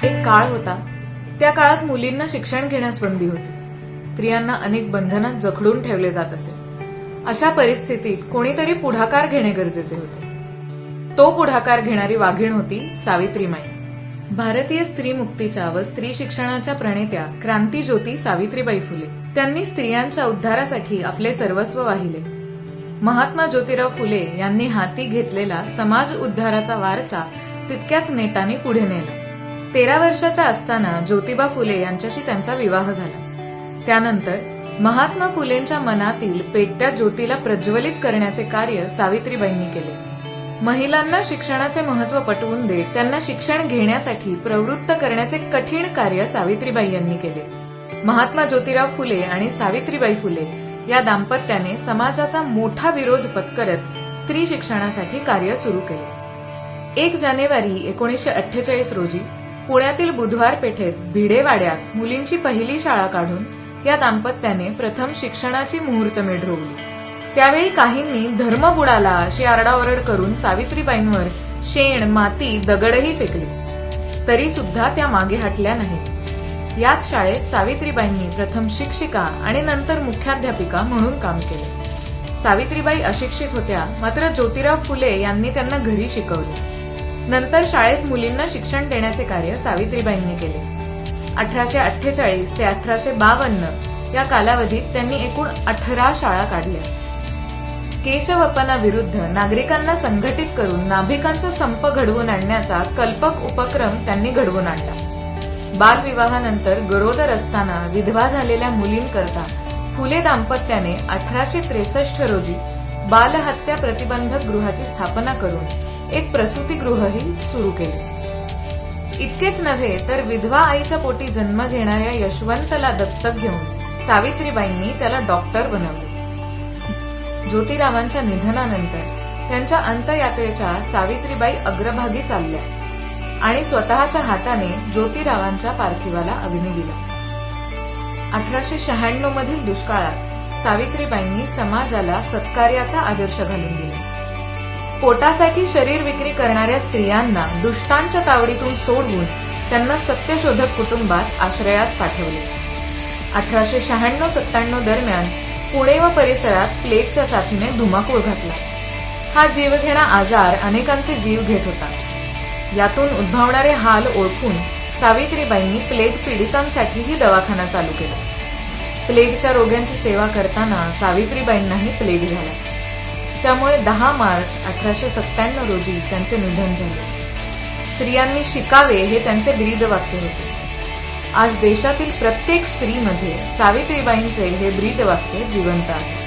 एक काळ होता, त्या काळात मुलींना शिक्षण घेण्यास बंदी होती. स्त्रियांना अनेक बंधनात जखडून ठेवले जात असे. अशा परिस्थितीत कोणीतरी पुढाकार घेणे गरजेचे होते. तो पुढाकार घेणारी वाघीण होती सावित्रीमाई. भारतीय स्त्री मुक्तीच्या व स्त्री शिक्षणाच्या प्रणेत्या क्रांतीज्योती सावित्रीबाई फुले. त्यांनी स्त्रियांच्या उद्धारासाठी आपले सर्वस्व वाहिले. महात्मा ज्योतिराव फुले यांनी हाती घेतलेला समाज उद्धाराचा वारसा तितक्याच नेटाने पुढे नेला. 13 वर्षाच्या असताना ज्योतिबा फुले यांच्याशी त्यांचा विवाह झाला. त्यानंतर महात्मा फुलेंच्या मनातील पेटत्या ज्योतीला प्रज्वलित करण्याचे कार्य सावित्रीबाईंनी केले. महिलांना शिक्षणाचे महत्त्व पटवून देत त्यांना शिक्षण घेण्यासाठी प्रवृत्त करण्याचे कठीण कार्य सावित्रीबाई यांनी केले. महात्मा ज्योतिराव फुले आणि सावित्रीबाई फुले या दाम्पत्याने समाजाचा मोठा विरोध पत्करत स्त्री शिक्षणासाठी कार्य सुरू केले. 1 जानेवारी 1948 रोजी पुण्यातील बुधवार पेठेत भिडेवाड्यात मुलींची पहिली शाळा काढून या दाम्पत्याने प्रथम शिक्षणाची मुहूर्तमेढ रोवली. त्यावेळी काहींनी धर्म बुडाला अशी आरडाओरड करून सावित्रीबाईंवर शेण, माती, दगडही फेकले. तरी सुद्धा त्या मागे हटल्या नाहीत. याच शाळेत सावित्रीबाईंनी प्रथम शिक्षिका आणि नंतर मुख्याध्यापिका म्हणून काम केले. सावित्रीबाई अशिक्षित होत्या, मात्र ज्योतिराव फुले यांनी त्यांना घरी शिकवले. नंतर शाळेत मुलींना शिक्षण देण्याचे कार्य सावित्रीबाईंनी केले. 1848 ते 1852 या कालावधीत त्यांनी एकूण 18 शाळा काढल्या. केशवपनाविरुद्ध नागरिकांना संघटित करून नाभिकांचा संप घडवून आणण्याचा कल्पक उपक्रम त्यांनी घडवून आणला. बालविवाहानंतर गरोदर असताना विधवा झालेल्या मुलींकरता फुले दाम्पत्याने 1863 रोजी बालहत्या प्रतिबंधक गृहाची स्थापना करून एक प्रसूतीगृहही सुरू केले. इतकेच नव्हे तर विधवा आईच्या पोटी जन्म घेणाऱ्या यशवंतला दत्तक घेऊन सावित्रीबाईंनी त्याला डॉक्टर बनवले. ज्योतिरावांच्या निधनानंतर त्यांच्या अंत्ययात्रेच्या सावित्रीबाई अग्रभागी चालल्या आणि स्वतःच्या हाताने ज्योतिरावांच्या पार्थिवाला अग्नी दिला. 1896 मधील दुष्काळात सावित्रीबाईंनी समाजाला सत्कार्याचा आदर्श घालून दिला. पोटासाठी शरीर विक्री करणाऱ्या स्त्रियांना दुष्टांच्या तावडीतून सोडवून त्यांना सत्यशोधक कुटुंबात आश्रयास पाठवले. 1896-97 दरम्यान पुणे व परिसरात प्लेगच्या साथीने धुमाकूळ घातला. हा जीवघेणा आजार अनेकांचे जीव घेत होता. यातून उद्भवणारे हाल ओळखून सावित्रीबाईंनी प्लेग पीडितांसाठीही दवाखाना चालू केला. प्लेगच्या रोग्यांची सेवा करताना सावित्रीबाईंनाही प्लेग झाला. त्यामुळे 10 मार्च 1897 रोजी त्यांचे निधन झाले. स्त्रियांनी शिकावे हे त्यांचे ब्रीदवाक्य होते. आज देशातील प्रत्येक स्त्रीमध्ये सावित्रीबाईंचे हे ब्रीदवाक्य जिवंत आहे.